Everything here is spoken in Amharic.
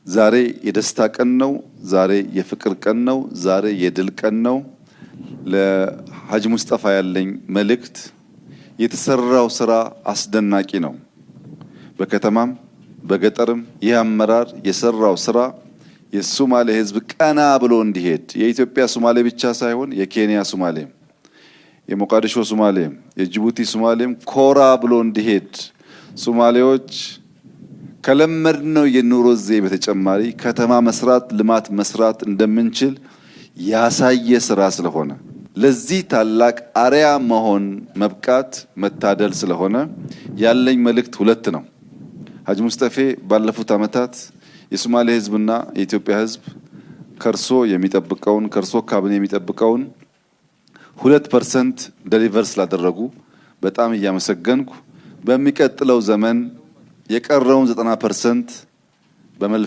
ዛሬ የደስታ ቀን ነው። ዛሬ የፍቅር ቀን ነው። ዛሬ የድል ቀን ነው። ለሐጂ ሙስጠፋ ያለኝ መልእክት የተሰራው ስራ አስደናቂ ነው። በከተማም በገጠርም ይህ አመራር የሰራው ስራ የሶማሌ ህዝብ ቀና ብሎ እንዲሄድ የኢትዮጵያ ሶማሌ ብቻ ሳይሆን የኬንያ ሶማሌም፣ የሞቃዲሾ ሶማሌም፣ የጅቡቲ ሶማሌም ኮራ ብሎ እንዲሄድ ሶማሌዎች ከለመድነው የኑሮ ዘዬ በተጨማሪ ከተማ መስራት፣ ልማት መስራት እንደምንችል ያሳየ ስራ ስለሆነ ለዚህ ታላቅ አርያ መሆን መብቃት መታደል ስለሆነ ያለኝ መልእክት ሁለት ነው። ሐጂ ሙስጠፌ ባለፉት ዓመታት የሶማሌ ህዝብና የኢትዮጵያ ህዝብ ከርሶ የሚጠብቀውን ከርሶ ካቢኔ የሚጠብቀውን 2% ዴሊቨር ስላደረጉ በጣም እያመሰገንኩ በሚቀጥለው ዘመን የቀረውን 90% በመልፈ